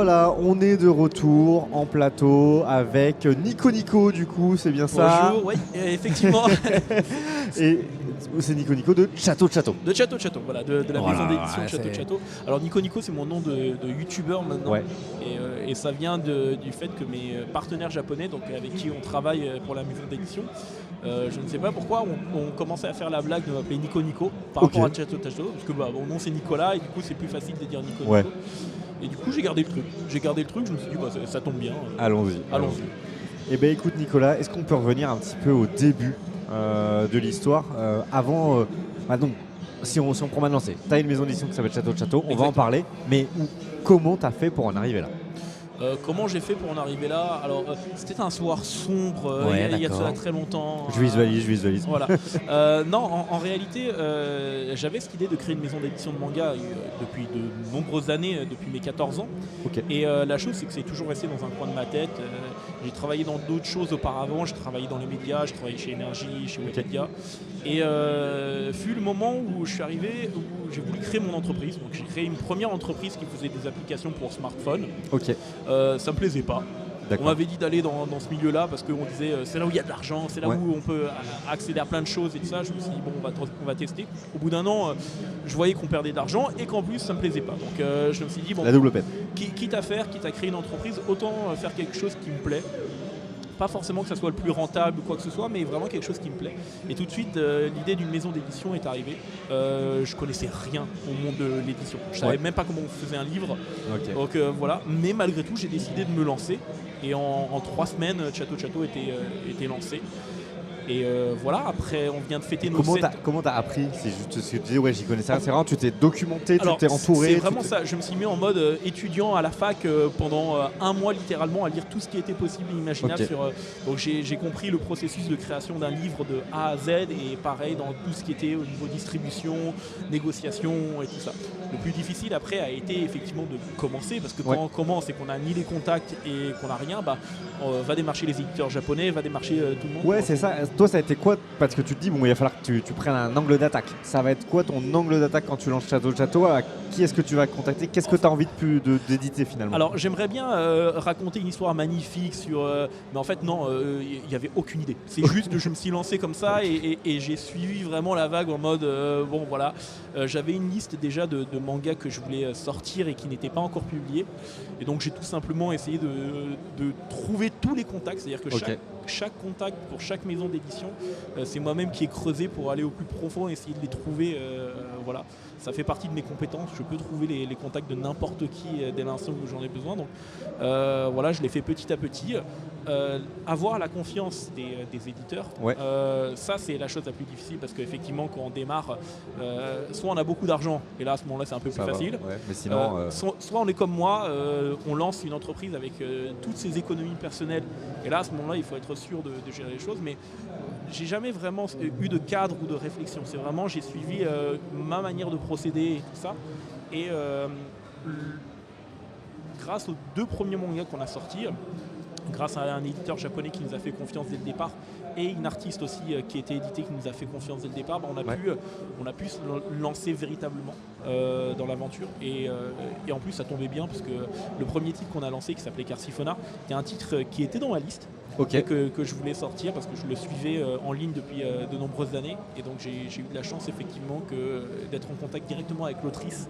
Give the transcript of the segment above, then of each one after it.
voilà, on est de retour en plateau avec Nico du coup, c'est bien ça? Bonjour, oui, effectivement. Et c'est Nico de Château. De Château, voilà, de la Voilà, maison d'édition ouais, Château. Alors Nico, c'est mon nom de youtubeur maintenant. Ouais. Et ça vient du fait que mes partenaires japonais, donc avec qui on travaille pour la maison d'édition, je ne sais pas pourquoi, on commençait à faire la blague de m'appeler Nico par rapport à Château, parce que mon nom c'est Nicolas et du coup c'est plus facile de dire Nico. Ouais. Et du coup j'ai gardé le truc. Je me suis dit ça tombe bien. Allons-y. Eh bien écoute Nicolas, est-ce qu'on peut revenir un petit peu au début de l'histoire avant donc, si on prend maintenant, tu as une maison d'édition qui s'appelle Château, on va en parler, mais comment tu as fait pour en arriver là? Comment j'ai fait pour en arriver là? Alors, c'était un soir sombre, il y a de cela très longtemps. Je visualise. Voilà. Non, en réalité, j'avais cette idée de créer une maison d'édition de manga depuis de nombreuses années, depuis mes 14 ans. Okay. Et la chose, c'est que c'est toujours resté dans un coin de ma tête. J'ai travaillé dans d'autres choses auparavant. J'ai travaillé dans les médias, j'ai travaillé chez Énergie, chez Webmedia. Et fut le moment où je suis arrivé, où j'ai voulu créer mon entreprise. Donc, j'ai créé une première entreprise qui faisait des applications pour smartphone. Ok. Ça me plaisait pas. On m'avait dit d'aller dans ce milieu-là parce qu'on disait c'est là où il y a de l'argent, c'est là où on peut accéder à plein de choses et tout ça. Je me suis dit bon, on va tester. Au bout d'un an, je voyais qu'on perdait d'argent et qu'en plus ça me plaisait pas. Donc je me suis dit bon, la double peine. Quitte à créer une entreprise, autant faire quelque chose qui me plaît. Pas forcément que ça soit le plus rentable ou quoi que ce soit, mais vraiment quelque chose qui me plaît. Et tout de suite, l'idée d'une maison d'édition est arrivée. Je connaissais rien au monde de l'édition. Je savais même pas comment on faisait un livre. Okay. Donc voilà. Mais malgré tout, j'ai décidé de me lancer. Et en 3 semaines, Château était lancé. Et voilà, après on vient de fêter nos 7... Comment t'as appris? C'est juste ce que tu disais, ouais, j'y connaissais rien. C'est vraiment, tu t'es documenté, tu t'es entouré. C'est vraiment ça. Je me suis mis en mode étudiant à la fac pendant 1 mois littéralement à lire tout ce qui était possible et imaginable. Donc j'ai compris le processus de création d'un livre de A à Z et pareil dans tout ce qui était au niveau distribution, négociation et tout ça. Le plus difficile après a été effectivement de commencer parce que quand on commence et qu'on n'a ni les contacts et qu'on n'a rien, on va démarcher les éditeurs japonais, va démarcher tout le monde. Ouais, c'est ça. Toi, ça a été quoi? Parce que tu te dis, bon, il va falloir que tu prennes un angle d'attaque. Ça va être quoi ton angle d'attaque quand tu lances Château? À qui est-ce que tu vas contacter? Qu'est-ce que tu as envie d'éditer finalement? Alors, j'aimerais bien raconter une histoire magnifique sur... mais en fait, non, il n'y avait aucune idée. C'est juste que je me suis lancé comme ça et j'ai suivi vraiment la vague en mode... bon, voilà. J'avais une liste déjà de mangas que je voulais sortir et qui n'étaient pas encore publiés. Et donc, j'ai tout simplement essayé de trouver tous les contacts. C'est-à-dire que chaque contact pour chaque maison d'édition, c'est moi-même qui ai creusé pour aller au plus profond et essayer de les trouver. Voilà. Ça fait partie de mes compétences. Je peux trouver les contacts de n'importe qui dès l'instant où j'en ai besoin. Donc voilà, je l'ai fait petit à petit. Avoir la confiance des éditeurs, ça c'est la chose la plus difficile parce qu'effectivement quand on démarre, soit on a beaucoup d'argent et là à ce moment-là c'est un peu plus facile. Mais sinon, soit on est comme moi, on lance une entreprise avec toutes ses économies personnelles et là à ce moment-là il faut être sûr de gérer les choses. Mais j'ai jamais vraiment eu de cadre ou de réflexion. C'est vraiment j'ai suivi ma manière de procéder et tout ça. Et grâce aux 2 premiers mangas qu'on a sortis, grâce à un éditeur japonais qui nous a fait confiance dès le départ et une artiste aussi qui était éditée qui nous a fait confiance dès le départ, on a pu se lancer véritablement dans l'aventure et en plus ça tombait bien parce que le premier titre qu'on a lancé qui s'appelait Carsifona était un titre qui était dans ma liste. Que je voulais sortir parce que je le suivais en ligne depuis de nombreuses années et donc j'ai eu de la chance effectivement d'être en contact directement avec l'autrice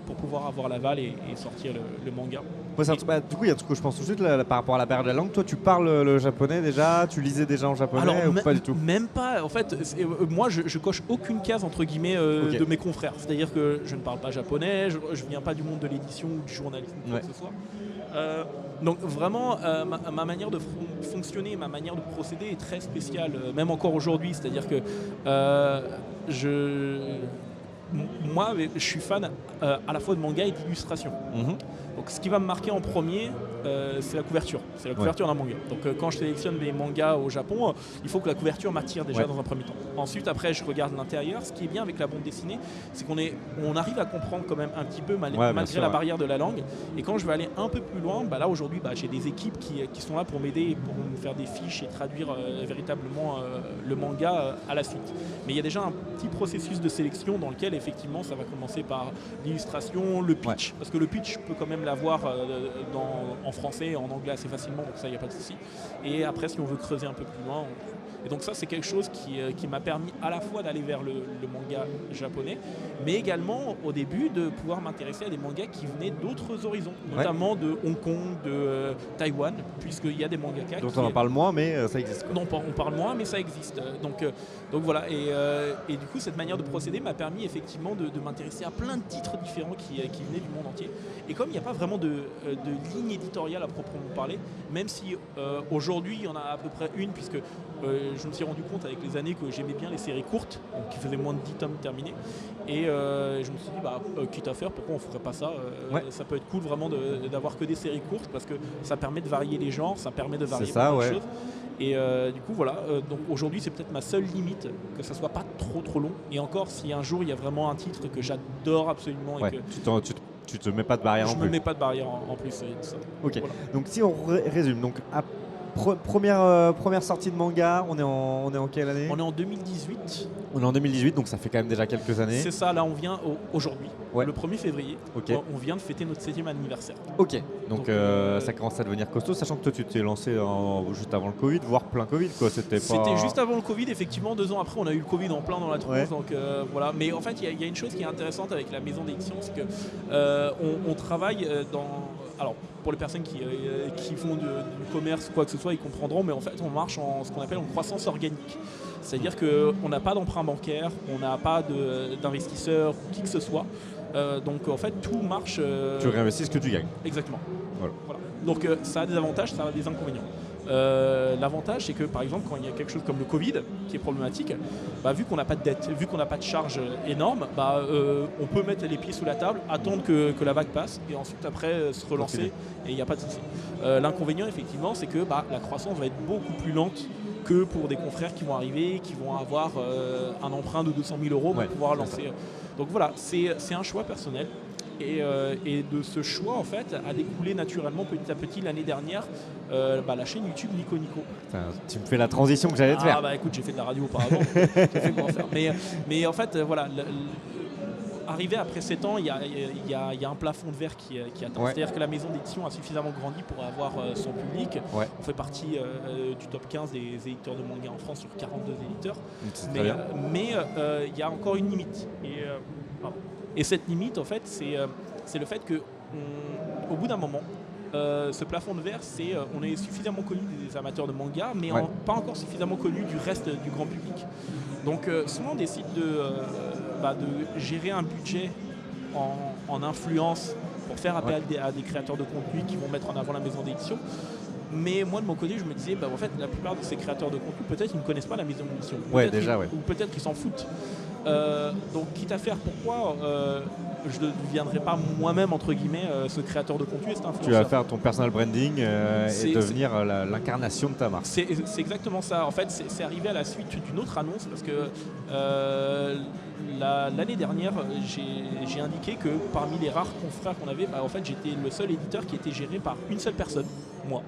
pour pouvoir avoir l'aval et sortir le manga. Du coup il y a un truc que je pense tout de suite là, par rapport à la barrière de la langue. Toi tu parles le japonais déjà, tu lisais déjà en japonais ou pas du tout? Même pas, en fait moi je coche aucune case entre guillemets de mes confrères, c'est à dire que je ne parle pas japonais, je viens pas du monde de l'édition ou du journalisme ou quoi que ce soit. Donc vraiment ma manière de fonctionner, ma manière de procéder est très spéciale, même encore aujourd'hui, c'est-à-dire que moi je suis fan à la fois de manga et d'illustration. Donc ce qui va me marquer en premier, c'est la couverture. C'est la couverture d'un manga. Donc quand je sélectionne mes mangas au Japon, il faut que la couverture m'attire déjà dans un premier temps. Ensuite, après, je regarde l'intérieur. Ce qui est bien avec la bande dessinée, c'est qu'on arrive à comprendre quand même un petit peu malgré la barrière de la langue. Et quand je vais aller un peu plus loin, là aujourd'hui, j'ai des équipes qui sont là pour m'aider, pour me faire des fiches et traduire véritablement le manga à la suite. Mais il y a déjà un petit processus de sélection dans lequel effectivement ça va commencer par l'illustration, le pitch, parce que le pitch peut quand même même l'avoir en français et en anglais assez facilement, donc ça, il n'y a pas de souci. Et après, si on veut creuser un peu plus loin, et donc ça, c'est quelque chose qui m'a permis à la fois d'aller vers le manga japonais, mais également au début de pouvoir m'intéresser à des mangas qui venaient d'autres horizons, notamment de Hong Kong, de Taïwan, puisqu'il y a des mangakas dont on en parle moins, mais ça existe. Non, on parle moins, mais ça existe. Donc voilà, et du coup, cette manière de procéder m'a permis effectivement de m'intéresser à plein de titres différents qui venaient du monde entier. Et comme il n'y a pas vraiment de ligne éditoriale à proprement parler, même si aujourd'hui il y en a à peu près une, puisque je me suis rendu compte avec les années que j'aimais bien les séries courtes, donc qui faisaient moins de 10 tomes terminés, et je me suis dit, quitte à faire, pourquoi on ne ferait pas ça. Ça peut être cool vraiment d'avoir que des séries courtes, parce que ça permet de varier les genres, ça permet de varier plein de choses. Et du coup voilà, donc aujourd'hui c'est peut-être ma seule limite, que ça soit pas trop long, et encore si un jour il y a vraiment un titre que j'adore absolument et que tu te mets pas de barrière en plus. Je me mets pas de barrière en plus, c'est ça. Ok, voilà. Donc si on résume, donc première sortie de manga, on est en quelle année? On est en 2018. On est en 2018, donc ça fait quand même déjà quelques années. C'est ça, là on vient aujourd'hui, le 1er février, on vient de fêter notre 7e anniversaire. Ok, donc ça commence à devenir costaud, sachant que toi tu t'es lancé juste avant le Covid, voire plein Covid quoi. C'était juste avant le Covid, effectivement, 2 ans après on a eu le Covid en plein dans la tronche, donc voilà. Mais en fait il y a une chose qui est intéressante avec la maison d'édition, c'est que on travaille dans... Alors pour les personnes qui font du commerce ou quoi que ce soit, ils comprendront, mais en fait on marche en ce qu'on appelle en croissance organique. C'est-à-dire qu'on n'a pas d'emprunt bancaire, on n'a pas d'investisseurs ou qui que ce soit. Donc en fait tout marche... Tu réinvestis ce que tu gagnes. Exactement. Voilà. Donc ça a des avantages, ça a des inconvénients. L'avantage, c'est que par exemple quand il y a quelque chose comme le Covid qui est problématique, vu qu'on n'a pas de dette, vu qu'on n'a pas de charge énorme, on peut mettre les pieds sous la table, attendre que la vague passe et ensuite après se relancer et il n'y a pas de souci. L'inconvénient effectivement, c'est que la croissance va être beaucoup plus lente que pour des confrères qui vont arriver, qui vont avoir un emprunt de 200 000 € pour pouvoir lancer. Donc voilà, c'est un choix personnel. Et de ce choix, en fait, a découlé naturellement petit à petit l'année dernière la chaîne YouTube Nico Nico. Tu me fais la transition que j'allais te faire. Écoute, j'ai fait de la radio auparavant. J'ai fait quoi faire. Mais en fait, voilà. Arrivé après 7 ans, il y a un plafond de verre qui attend. C'est-à-dire que la maison d'édition a suffisamment grandi pour avoir son public. On fait partie du top 15 des éditeurs de manga en France sur 42 éditeurs. Mais il y a encore une limite. Et cette limite, en fait, c'est le fait qu'au bout d'un moment, ce plafond de verre, on est suffisamment connu des amateurs de manga, mais pas encore suffisamment connu du reste du grand public. Donc souvent on décide de gérer un budget en influence pour faire appel à des créateurs de contenu qui vont mettre en avant la maison d'édition. Mais moi de mon côté je me disais en fait la plupart de ces créateurs de contenu peut-être ils ne connaissent pas la maison d'édition. Ou peut-être qu'ils s'en foutent. Donc quitte à faire, pourquoi je ne deviendrai pas moi-même entre guillemets ce créateur de contenu et cet influenceur. Tu vas faire ton personal branding et devenir l'incarnation de ta marque. C'est exactement ça. En fait c'est arrivé à la suite d'une autre annonce parce que l'année dernière j'ai indiqué que parmi les rares confrères qu'on avait, en fait j'étais le seul éditeur qui était géré par une seule personne, moi.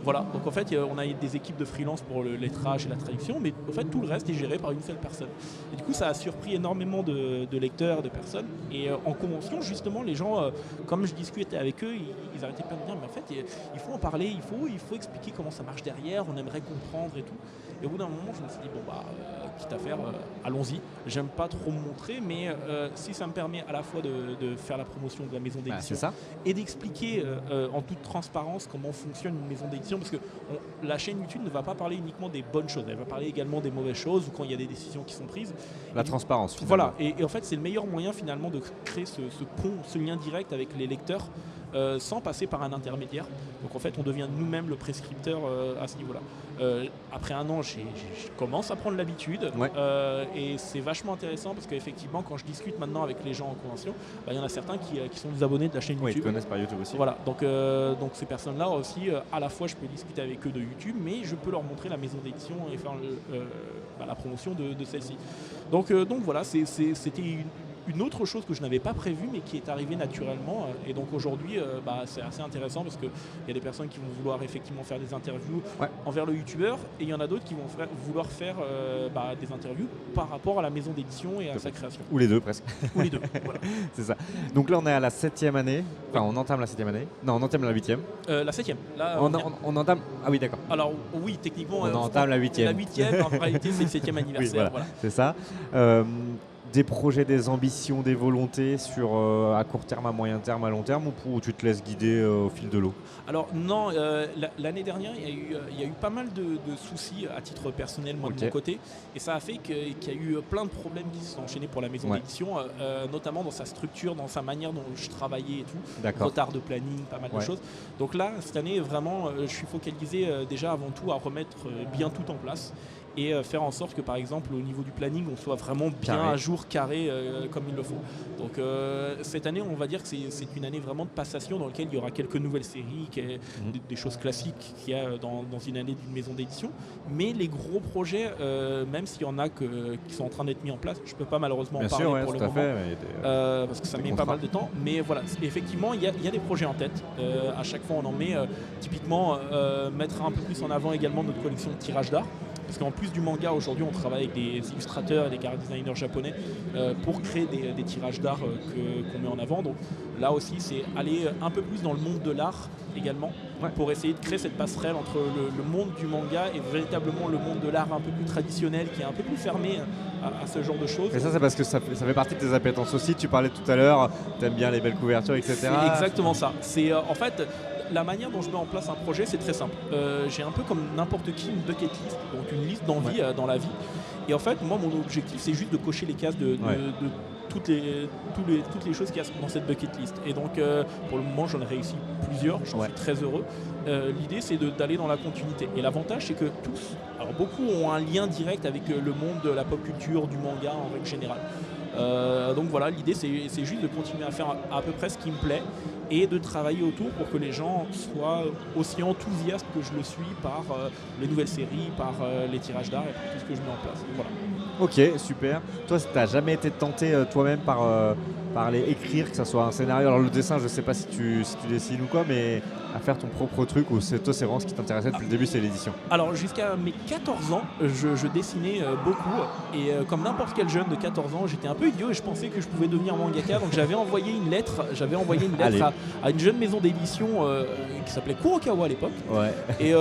Voilà, donc en fait on a des équipes de freelance pour le lettrage et la traduction, mais en fait tout le reste est géré par une seule personne. Et du coup ça a surpris énormément de lecteurs, de personnes. Et en convention justement les gens, comme je discutais avec eux, ils arrêtaient pas de me dire mais en fait il faut en parler, il faut expliquer comment ça marche derrière, on aimerait comprendre et tout. Et au bout d'un moment je me suis dit quitte à faire, allons-y. J'aime pas trop me montrer, mais si ça me permet à la fois de faire la promotion de la maison d'édition et d'expliquer en toute transparence comment fonctionne une maison d'édition, parce que la chaîne YouTube ne va pas parler uniquement des bonnes choses, elle va parler également des mauvaises choses ou quand il y a des décisions qui sont prises. La transparence finalement. Voilà, et en fait c'est le meilleur moyen finalement de créer ce pont, ce lien direct avec les lecteurs sans passer par un intermédiaire. Donc en fait on devient nous-mêmes le prescripteur à ce niveau-là. Après un an, je commence à prendre l'habitude et c'est vachement intéressant parce qu'effectivement quand je discute maintenant avec les gens en convention, il y en a certains qui sont des abonnés de la chaîne YouTube. Ils connaissent par YouTube aussi. Voilà, donc ces personnes-là aussi, à la fois je peux discuter avec eux de YouTube, mais je peux leur montrer la maison d'édition et faire la promotion de celle-ci. Donc voilà, c'était une autre chose que je n'avais pas prévue mais qui est arrivée naturellement et donc aujourd'hui c'est assez intéressant parce qu'il y a des personnes qui vont vouloir effectivement faire des interviews envers le youtubeur et il y en a d'autres qui vont vouloir faire des interviews par rapport à la maison d'édition et à sa création. Ou les deux presque. Ou les deux, voilà. C'est ça. Donc là on est à la 7e année, enfin on entame la 7e année, non on entame la 8e. La 7e. Là, on entame, ah oui d'accord. Alors oui techniquement on entame la 8e. La 8e en réalité c'est le 7e anniversaire. Oui, voilà. C'est ça. Des projets, des ambitions, des volontés sur à court terme, à moyen terme, à long terme ou tu te laisses guider au fil de l'eau? Alors non, l'année dernière il y a eu pas mal de soucis à titre personnel moi de mon côté et ça a fait qu'il y a eu plein de problèmes qui se sont enchaînés pour la maison d'édition, notamment dans sa structure, dans sa manière dont je travaillais et tout, retard de planning, pas mal de choses. Donc là cette année vraiment je suis focalisé déjà avant tout à remettre bien tout en place et faire en sorte que par exemple au niveau du planning on soit vraiment bien à jour, carré comme il le faut. Donc cette année on va dire que c'est une année vraiment de passation dans laquelle il y aura quelques nouvelles séries, des choses classiques qu'il y a dans une année d'une maison d'édition, mais les gros projets même s'il y en a qui sont en train d'être mis en place, je ne peux pas malheureusement en parler pour le moment parce que ça met pas mal de temps, mais voilà, effectivement il y a des projets en tête, à chaque fois on en met, typiquement mettre un peu plus en avant également notre collection de tirages d'art. Parce qu'en plus du manga, aujourd'hui, on travaille avec des illustrateurs et des chara designers japonais pour créer des tirages d'art qu'on met en avant. Donc là aussi, c'est aller un peu plus dans le monde de l'art également pour essayer de créer cette passerelle entre le monde du manga et véritablement le monde de l'art un peu plus traditionnel qui est un peu plus fermé à ce genre de choses. Et ça, c'est parce que ça fait partie de tes appétences aussi. Tu parlais tout à l'heure, tu aimes bien les belles couvertures, etc. C'est exactement ça. C'est en fait... La manière dont je mets en place un projet, c'est très simple. J'ai un peu comme n'importe qui une bucket list, donc une liste d'envies dans la vie. Et en fait, moi, mon objectif, c'est juste de cocher les cases de toutes les choses qu'il y a dans cette bucket list. Et donc, pour le moment, j'en ai réussi plusieurs, j'en suis très heureux. L'idée, c'est d'aller dans la continuité. Et l'avantage, c'est que tous, alors beaucoup ont un lien direct avec le monde de la pop culture, du manga en règle générale. Donc voilà, l'idée, c'est juste de continuer à faire à peu près ce qui me plaît et de travailler autour pour que les gens soient aussi enthousiastes que je le suis par les nouvelles séries, par les tirages d'art et par tout ce que je mets en place. Voilà. Ok, super. Toi, tu n'as jamais été tenté toi-même par les écrire, que ce soit un scénario? Alors le dessin, je ne sais pas si tu dessines ou quoi, mais à faire ton propre truc, ou toi c'est vraiment ce qui t'intéressait depuis le début, c'est l'édition? Alors jusqu'à mes 14 ans, je dessinais beaucoup et comme n'importe quel jeune de 14 ans, j'étais un peu idiot et je pensais que je pouvais devenir mangaka, donc j'avais envoyé une lettre à une jeune maison d'édition qui s'appelait Kurokawa à l'époque. Et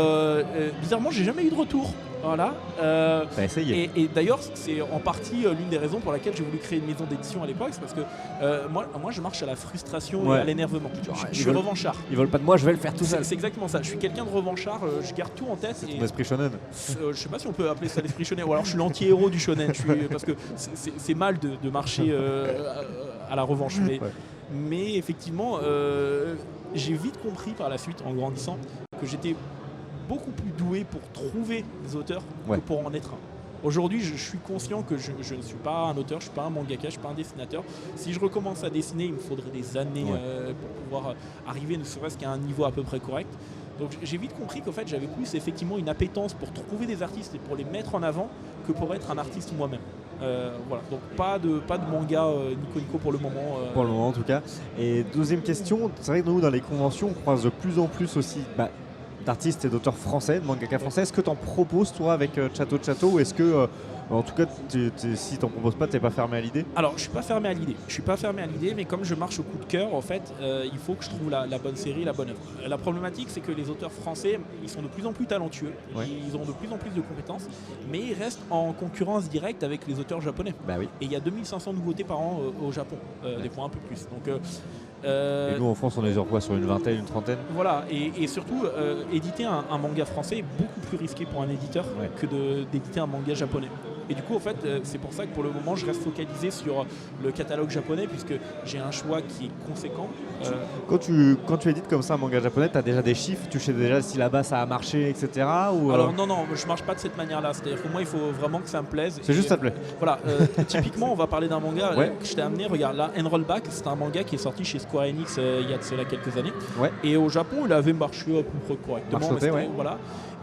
bizarrement, j'ai jamais eu de retour. Voilà. T'as essayé. Et d'ailleurs, c'est en partie l'une des raisons pour laquelle j'ai voulu créer une maison d'édition à l'époque, c'est parce que moi je marche à la frustration et à l'énervement. Je suis revanchard. Ils veulent pas de moi, je vais le faire tout seul. C'est exactement ça. Je suis quelqu'un de revanchard, je garde tout en tête. C'est ton esprit shonen. Je sais pas si on peut appeler ça l'esprit shonen, ou alors je suis l'anti-héros du shonen, parce que c'est mal de marcher à la revanche. Mais effectivement, j'ai vite compris par la suite, en grandissant, que j'étais beaucoup plus doué pour trouver des auteurs que pour en être un. Aujourd'hui, je suis conscient que je ne suis pas un auteur, je ne suis pas un mangaka, je ne suis pas un dessinateur. Si je recommence à dessiner, il me faudrait des années pour pouvoir arriver ne serait-ce qu'à un niveau à peu près correct. Donc j'ai vite compris qu'en fait j'avais plus effectivement une appétence pour trouver des artistes et pour les mettre en avant que pour être un artiste moi-même. Voilà, donc pas de manga nico pour le moment. Pour le moment en tout cas. Et deuxième question, c'est vrai que nous dans les conventions on croise de plus en plus aussi d'artistes et d'auteurs français, de mangaka français. Est-ce que tu en proposes toi avec Chatto Chatto ou est-ce que en tout cas si tu n'en proposes pas, tu n'es pas fermé à l'idée? Alors je suis pas fermé à l'idée, mais comme je marche au coup de cœur en fait, il faut que je trouve la bonne série, la bonne œuvre. La problématique c'est que les auteurs français ils sont de plus en plus talentueux, ils ont de plus en plus de compétences, mais ils restent en concurrence directe avec les auteurs japonais. Et il y a 2500 nouveautés par an au Japon, des fois un peu plus. Donc et nous en France on est sur quoi? Sur une vingtaine, une trentaine? Voilà, et surtout éditer un manga français est beaucoup plus risqué pour un éditeur que d'éditer un manga japonais. Et du coup en fait c'est pour ça que pour le moment je reste focalisé sur le catalogue japonais puisque j'ai un choix qui est conséquent. Quand tu édites comme ça un manga japonais, tu as déjà des chiffres, tu sais déjà si là-bas ça a marché, etc. ou Alors non, je marche pas de cette manière-là, c'est-à-dire que moi il faut vraiment que ça me plaise. C'est juste ça te plaît. Voilà, typiquement on va parler d'un manga que je t'ai amené, regarde là, Enrollback, c'est un manga qui est sorti chez Square Enix il y a de cela quelques années. Et au Japon il avait marché à peu près correctement. Voilà.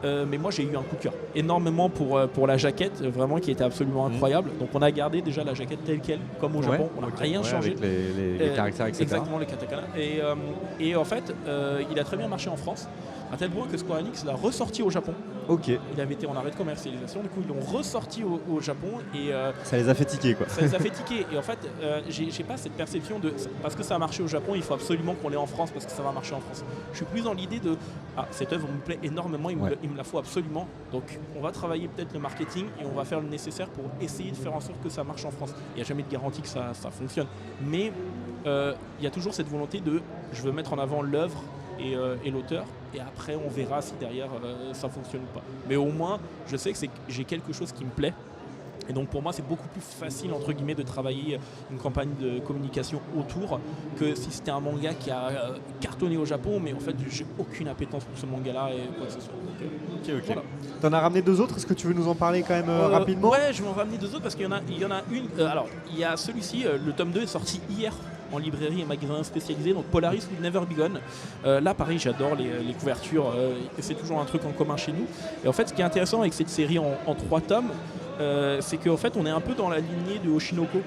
mais moi j'ai eu un coup de cœur énormément pour la jaquette, vraiment qui était absolument incroyable. Donc on a gardé déjà la jaquette telle quelle, comme au Japon, on n'a rien changé. Avec les caractères, etc. Exactement, les katakana. Et en fait, il a très bien marché en France, à tel point que Square Enix l'a ressorti au Japon. Ok. Il avait été en arrêt de commercialisation, du coup ils l'ont ressorti au Japon et ça les a fait tiquer quoi. ça les a fait tiquer. Et en fait, j'ai pas cette perception de parce que ça a marché au Japon, il faut absolument qu'on l'ait en France parce que ça va marcher en France. Je suis plus dans l'idée de cette œuvre me plaît énormément, il me la faut absolument. Donc on va travailler peut-être le marketing et on va faire le nécessaire pour essayer de faire en sorte que ça marche en France. Il n'y a jamais de garantie que ça fonctionne. Mais il y a toujours cette volonté de je veux mettre en avant l'œuvre et l'auteur, et après on verra si derrière ça fonctionne ou pas. Mais au moins je sais que j'ai quelque chose qui me plaît, et donc pour moi c'est beaucoup plus facile entre guillemets de travailler une campagne de communication autour que si c'était un manga qui a cartonné au Japon, mais en fait j'ai aucune appétence pour ce manga là et quoi que ce soit. Donc, voilà. T'en as ramené 2 autres, est-ce que tu veux nous en parler quand même rapidement? Ouais, je vais en ramener 2 autres parce qu'il y en a une. Alors il y a celui-ci, le tome 2 est sorti hier en librairie et magasin spécialisé, donc Polaris Will Never Be Gone. Là pareil, j'adore les couvertures, c'est toujours un truc en commun chez nous. Et en fait ce qui est intéressant avec cette série en 3 tomes, c'est qu'en fait on est un peu dans la lignée de Oshinoko.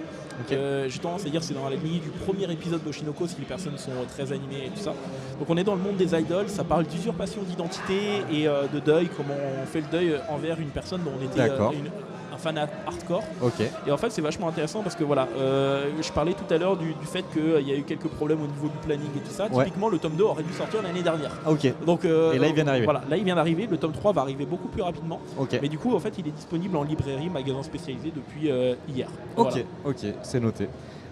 J'ai tendance à dire que c'est dans la lignée du premier épisode d'Oshinoko si les personnes sont très animées et tout ça. Donc on est dans le monde des idoles, ça parle d'usurpation d'identité et de deuil, comment on fait le deuil envers une personne dont on était un fan hardcore. Et en fait c'est vachement intéressant parce que voilà, je parlais tout à l'heure du fait qu'il y a eu quelques problèmes au niveau du planning et tout ça. Typiquement le tome 2 aurait dû sortir l'année dernière. Donc, et là il vient d'arriver. Voilà, là il vient d'arriver, le tome 3 va arriver beaucoup plus rapidement. Mais du coup en fait il est disponible en librairie, magasin spécialisé depuis hier. Ok, c'est noté.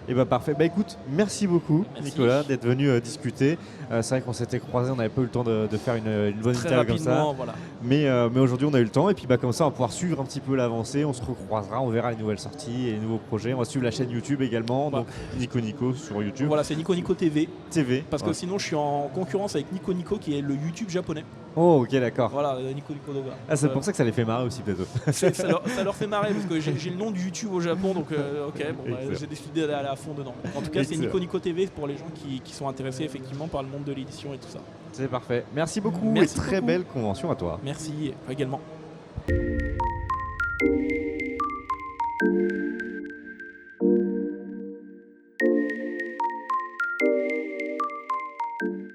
Et bah parfait. Bah écoute, merci beaucoup Nicolas d'être venu discuter. C'est vrai qu'on s'était croisés, on n'avait pas eu le temps de faire une bonne interview comme ça. Voilà. Mais aujourd'hui on a eu le temps et puis bah comme ça on va pouvoir suivre un petit peu l'avancée, on se recroisera, on verra les nouvelles sorties et les nouveaux projets. On va suivre la chaîne YouTube également, donc Nico Nico sur YouTube. Voilà, c'est Nico Nico TV. Parce que sinon je suis en concurrence avec Nico Nico qui est le YouTube japonais. Oh ok, d'accord. Voilà, Nico Nico Doga. C'est pour ça que ça les fait marrer aussi peut-être. ça leur fait marrer parce que j'ai le nom du YouTube au Japon, donc j'ai décidé d'aller à fond dedans. En tout cas c'est Nico Nico TV pour les gens qui sont intéressés effectivement par le monde de l'édition et tout ça. C'est parfait. Merci beaucoup et très belle convention à toi. Merci également.